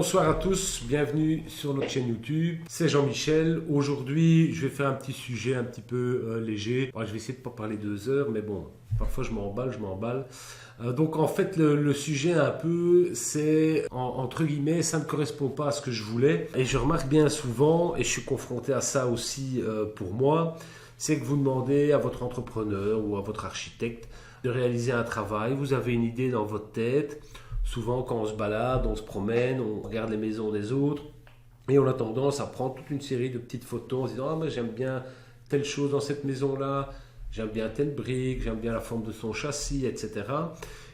Bonsoir à tous, bienvenue sur notre chaîne YouTube, c'est Jean-Michel. Aujourd'hui, je vais faire un petit sujet un petit peu léger. Je vais essayer de ne pas parler 2 heures, mais bon, parfois je m'emballe. Donc en fait, le sujet un peu, c'est entre guillemets, ça ne correspond pas à ce que je voulais. Et je remarque bien souvent, et je suis confronté à ça aussi pour moi, c'est que vous demandez à votre entrepreneur ou à votre architecte de réaliser un travail, vous avez une idée dans votre tête. Souvent, quand on se balade, on se promène, on regarde les maisons des autres et on a tendance à prendre toute une série de petites photos en se disant « Ah, mais j'aime bien telle chose dans cette maison-là, j'aime bien telle brique, j'aime bien la forme de son châssis, etc. »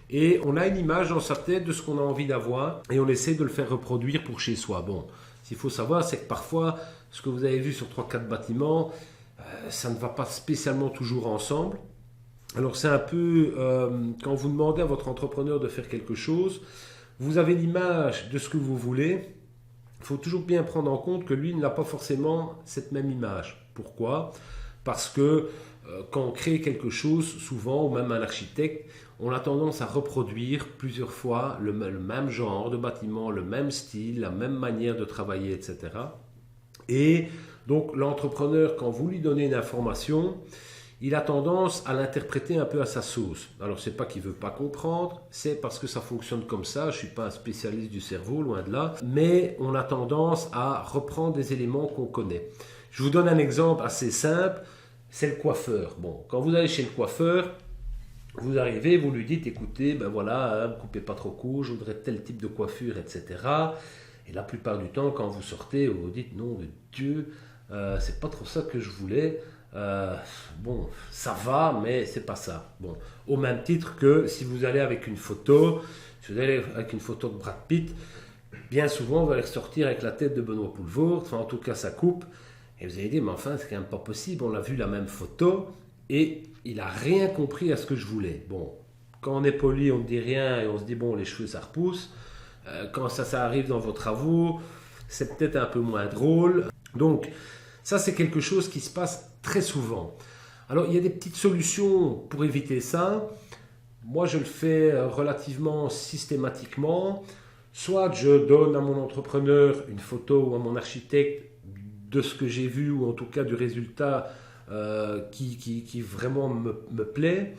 Et on a une image dans sa tête de ce qu'on a envie d'avoir et on essaie de le faire reproduire pour chez soi. Bon, ce qu'il faut savoir, c'est que parfois, ce que vous avez vu sur 3-4 bâtiments, ça ne va pas spécialement toujours ensemble. Alors c'est un peu, quand vous demandez à votre entrepreneur de faire quelque chose, vous avez l'image de ce que vous voulez, il faut toujours bien prendre en compte que lui n'a pas forcément cette même image. Pourquoi ? Parce que quand on crée quelque chose, souvent, ou même un architecte, on a tendance à reproduire plusieurs fois le même genre de bâtiment, le même style, la même manière de travailler, etc. Et donc l'entrepreneur, quand vous lui donnez une information, il a tendance à l'interpréter un peu à sa sauce. Alors, ce n'est pas qu'il ne veut pas comprendre, c'est parce que ça fonctionne comme ça. Je ne suis pas un spécialiste du cerveau, loin de là. Mais on a tendance à reprendre des éléments qu'on connaît. Je vous donne un exemple assez simple, c'est le coiffeur. Bon, quand vous allez chez le coiffeur, vous arrivez, vous lui dites, écoutez, ben voilà, ne coupez pas trop court, je voudrais tel type de coiffure, etc. Et la plupart du temps, quand vous sortez, vous vous dites, non, de Dieu, c'est pas trop ça que je voulais. Bon, ça va, mais c'est pas ça. Bon, au même titre que si vous allez avec une photo, si vous allez avec une photo de Brad Pitt, bien souvent, vous allez ressortir avec la tête de Benoît Poelvoort, enfin en tout cas sa coupe, et vous allez dire, mais enfin, c'est quand même pas possible, on a vu la même photo, et il a rien compris à ce que je voulais. Bon, quand on est poli, on ne dit rien, et on se dit, bon, les cheveux, ça repousse. Quand ça arrive dans vos travaux, c'est peut-être un peu moins drôle. Donc, ça, c'est quelque chose qui se passe très souvent. Alors, il y a des petites solutions pour éviter ça. Moi, je le fais relativement systématiquement. Soit je donne à mon entrepreneur une photo ou à mon architecte de ce que j'ai vu ou en tout cas du résultat qui vraiment me plaît.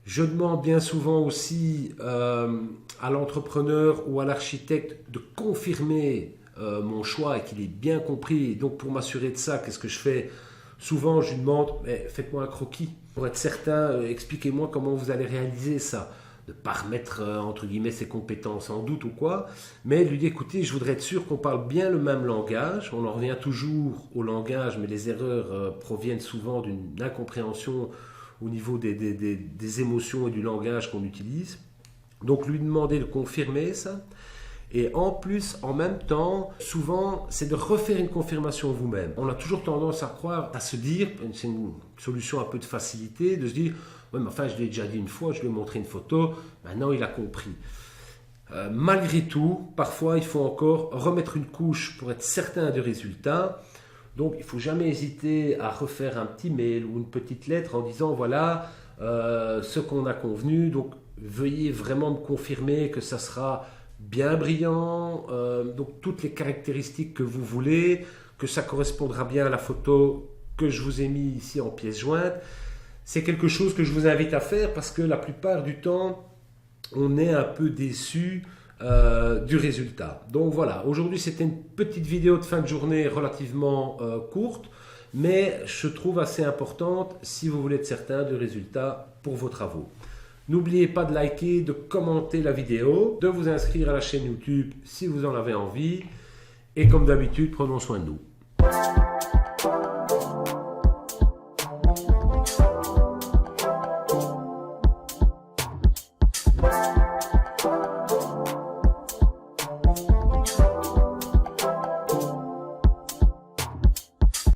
Je demande bien souvent aussi à l'entrepreneur ou à l'architecte de confirmer mon choix et qu'il ait bien compris. Donc pour m'assurer de ça, qu'est-ce que je fais ? Souvent je lui demande, faites-moi un croquis pour être certain, expliquez-moi comment vous allez réaliser ça. De ne pas remettre entre guillemets ses compétences en doute ou quoi, mais lui dire, écoutez, je voudrais être sûr qu'on parle bien le même langage. On en revient toujours au langage, mais les erreurs proviennent souvent d'une incompréhension au niveau des émotions et du langage qu'on utilise. Donc lui demander de confirmer ça. Et en plus, en même temps, souvent, c'est de refaire une confirmation vous-même. On a toujours tendance à croire, à se dire, c'est une solution un peu de facilité, de se dire, ouais, mais enfin, je l'ai déjà dit une fois, je lui ai montré une photo, maintenant il a compris. Malgré tout, parfois, il faut encore remettre une couche pour être certain du résultat. Donc, il ne faut jamais hésiter à refaire un petit mail ou une petite lettre en disant, voilà, ce qu'on a convenu, donc veuillez vraiment me confirmer que ça sera bien brillant, donc toutes les caractéristiques que vous voulez, que ça correspondra bien à la photo que je vous ai mis ici en pièce jointe. C'est quelque chose que je vous invite à faire parce que la plupart du temps, on est un peu déçu du résultat. Donc voilà, aujourd'hui c'était une petite vidéo de fin de journée relativement courte, mais je trouve assez importante si vous voulez être certain du résultat pour vos travaux. N'oubliez pas de liker, de commenter la vidéo, de vous inscrire à la chaîne YouTube si vous en avez envie. Et comme d'habitude, prenons soin de nous.